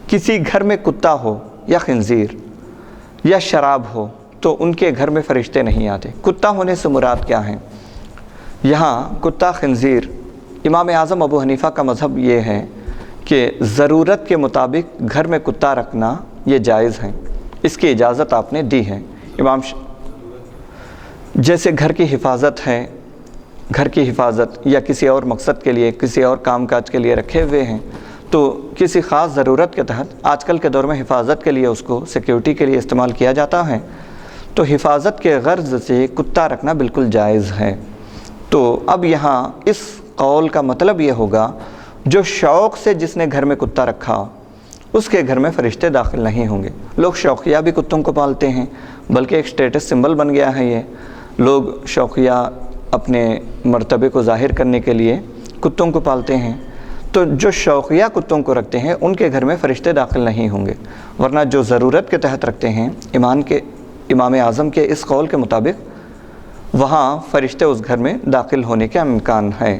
کسی گھر میں کتا ہو یا خنزیر یا شراب ہو تو ان کے گھر میں فرشتے نہیں آتے۔ کتا ہونے سے مراد کیا ہیں؟ یہاں کتا خنزیر، امام اعظم ابو حنیفہ کا مذہب یہ ہے کہ ضرورت کے مطابق گھر میں کتا رکھنا یہ جائز ہے، اس کی اجازت آپ نے دی ہے۔ جیسے گھر کی حفاظت ہے، گھر کی حفاظت یا کسی اور مقصد کے لیے، کسی اور کام کاج کے لیے رکھے ہوئے ہیں، تو کسی خاص ضرورت کے تحت آج کل کے دور میں حفاظت کے لیے اس کو سیکیورٹی کے لیے استعمال کیا جاتا ہے، تو حفاظت کے غرض سے کتا رکھنا بالکل جائز ہے۔ تو اب یہاں اس قول کا مطلب یہ ہوگا جو شوق سے جس نے گھر میں کتا رکھا اس کے گھر میں فرشتے داخل نہیں ہوں گے۔ لوگ شوقیہ بھی کتوں کو پالتے ہیں، بلکہ ایک سٹیٹس سمبل بن گیا ہے یہ، لوگ شوقیہ اپنے مرتبے کو ظاہر کرنے کے لیے کتوں کو پالتے ہیں، تو جو شوقیہ کتوں کو رکھتے ہیں ان کے گھر میں فرشتے داخل نہیں ہوں گے، ورنہ جو ضرورت کے تحت رکھتے ہیں امام اعظم کے اس قول کے مطابق وہاں فرشتے اس گھر میں داخل ہونے کا امکان ہے۔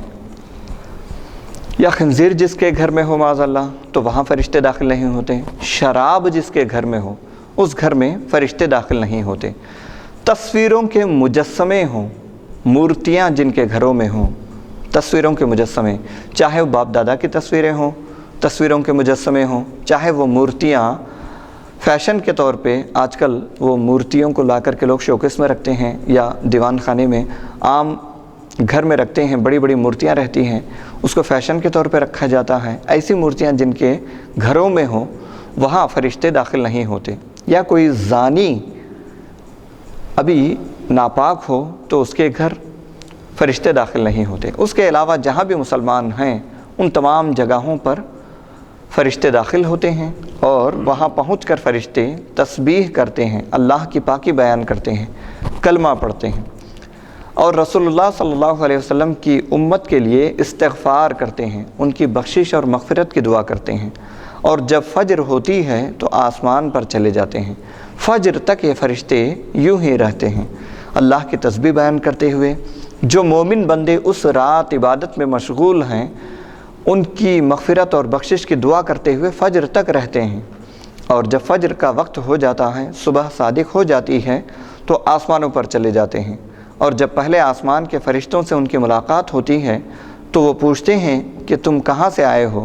یا خنزیر جس کے گھر میں ہو معاذ اللہ تو وہاں فرشتے داخل نہیں ہوتے، شراب جس کے گھر میں ہو اس گھر میں فرشتے داخل نہیں ہوتے، تصویروں کے مجسمے ہوں، مورتیاں جن کے گھروں میں ہوں، تصویروں کے مجسمے، چاہے وہ باپ دادا کی تصویریں ہوں، تصویروں کے مجسمے ہوں، چاہے وہ مورتیاں فیشن کے طور پہ آج کل وہ مورتیوں کو لا کر کے لوگ شوکیس میں رکھتے ہیں یا دیوان خانے میں عام گھر میں رکھتے ہیں، بڑی بڑی مورتیاں رہتی ہیں، اس کو فیشن کے طور پہ رکھا جاتا ہے، ایسی مورتیاں جن کے گھروں میں ہوں وہاں فرشتے داخل نہیں ہوتے۔ یا کوئی زانی ابھی ناپاک ہو تو اس کے گھر فرشتے داخل نہیں ہوتے۔ اس کے علاوہ جہاں بھی مسلمان ہیں ان تمام جگہوں پر فرشتے داخل ہوتے ہیں، اور وہاں پہنچ کر فرشتے تسبیح کرتے ہیں، اللہ کی پاکی بیان کرتے ہیں، کلمہ پڑھتے ہیں، اور رسول اللہ صلی اللہ علیہ وسلم کی امت کے لیے استغفار کرتے ہیں، ان کی بخشش اور مغفرت کی دعا کرتے ہیں، اور جب فجر ہوتی ہے تو آسمان پر چلے جاتے ہیں، فجر تک یہ فرشتے یوں ہی رہتے ہیں اللہ کی تسبیح بیان کرتے ہوئے۔ جو مومن بندے اس رات عبادت میں مشغول ہیں ان کی مغفرت اور بخشش کی دعا کرتے ہوئے فجر تک رہتے ہیں، اور جب فجر کا وقت ہو جاتا ہے، صبح صادق ہو جاتی ہے تو آسمانوں پر چلے جاتے ہیں، اور جب پہلے آسمان کے فرشتوں سے ان کی ملاقات ہوتی ہے تو وہ پوچھتے ہیں کہ تم کہاں سے آئے ہو؟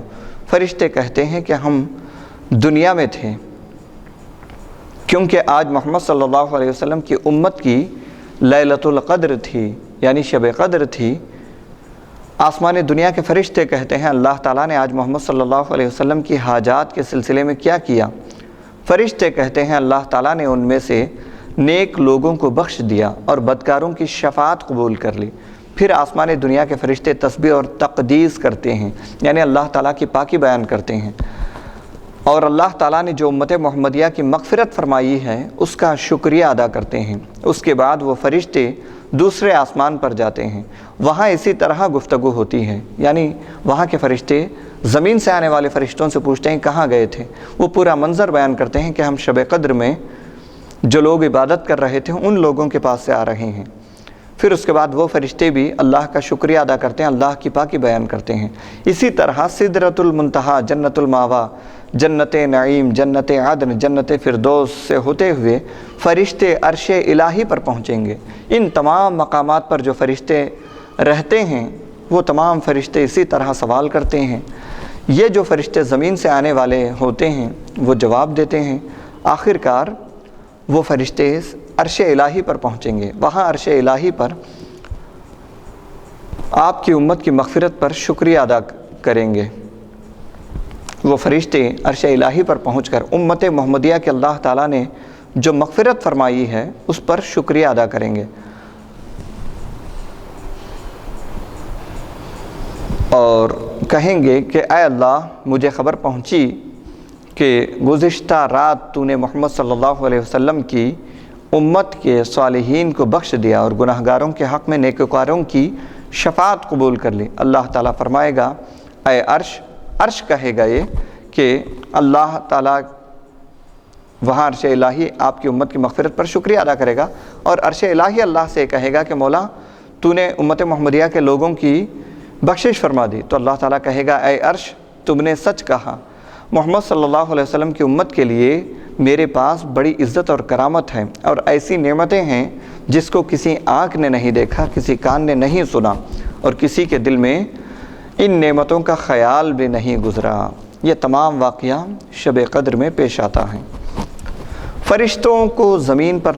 فرشتے کہتے ہیں کہ ہم دنیا میں تھے، کیونکہ آج محمد صلی اللہ علیہ وسلم کی امت کی لیلۃ القدر تھی، یعنی شب قدر تھی۔ آسمان دنیا کے فرشتے کہتے ہیں اللہ تعالیٰ نے آج محمد صلی اللہ علیہ وسلم کی حاجات کے سلسلے میں کیا کیا؟ فرشتے کہتے ہیں اللہ تعالیٰ نے ان میں سے نیک لوگوں کو بخش دیا اور بدکاروں کی شفاعت قبول کر لی۔ پھر آسمان دنیا کے فرشتے تسبیح اور تقدیس کرتے ہیں، یعنی اللہ تعالیٰ کی پاکی بیان کرتے ہیں، اور اللہ تعالیٰ نے جو امت محمدیہ کی مغفرت فرمائی ہے اس کا شکریہ ادا کرتے ہیں۔ اس کے بعد وہ فرشتے دوسرے آسمان پر جاتے ہیں، وہاں اسی طرح گفتگو ہوتی ہے، یعنی وہاں کے فرشتے زمین سے آنے والے فرشتوں سے پوچھتے ہیں کہاں گئے تھے، وہ پورا منظر بیان کرتے ہیں کہ ہم شب قدر میں جو لوگ عبادت کر رہے تھے ان لوگوں کے پاس سے آ رہے ہیں۔ پھر اس کے بعد وہ فرشتے بھی اللہ کا شکریہ ادا کرتے ہیں، اللہ کی پاکی بیان کرتے ہیں۔ اسی طرح سدرۃ المنتہا، جنت الماوا، جنت نعیم، جنت عدن، جنت فردوس سے ہوتے ہوئے فرشتے عرش الہی پر پہنچیں گے۔ ان تمام مقامات پر جو فرشتے رہتے ہیں وہ تمام فرشتے اسی طرح سوال کرتے ہیں۔ یہ جو فرشتے زمین سے آنے والے ہوتے ہیں وہ جواب دیتے ہیں، آخر کار وہ فرشتے عرش الہی پر پہنچیں گے، وہاں عرش الہی پر آپ کی امت کی مغفرت پر شکریہ ادا کریں گے۔ وہ فرشتے عرش الہی پر پہنچ کر امت محمدیہ کے اللہ تعالیٰ نے جو مغفرت فرمائی ہے اس پر شکریہ ادا کریں گے، اور کہیں گے کہ اے اللہ مجھے خبر پہنچی کہ گزشتہ رات تو نے محمد صلی اللہ علیہ وسلم کی امت کے صالحین کو بخش دیا اور گناہگاروں کے حق میں نیکوکاروں کی شفاعت قبول کر لی۔ اللہ تعالیٰ فرمائے گا اے عرش، عرش کہے گا یہ کہ اللہ تعالیٰ وہاں عرش الہی آپ کی امت کی مغفرت پر شکریہ ادا کرے گا، اور عرش الہی اللہ سے کہے گا کہ مولا تو نے امت محمدیہ کے لوگوں کی بخشش فرما دی، تو اللہ تعالیٰ کہے گا اے عرش تم نے سچ کہا، محمد صلی اللہ علیہ وسلم کی امت کے لیے میرے پاس بڑی عزت اور کرامت ہے، اور ایسی نعمتیں ہیں جس کو کسی آنکھ نے نہیں دیکھا، کسی کان نے نہیں سنا، اور کسی کے دل میں ان نعمتوں کا خیال بھی نہیں گزرا۔ یہ تمام واقعہ شب قدر میں پیش آتا ہے۔ فرشتوں کو زمین پر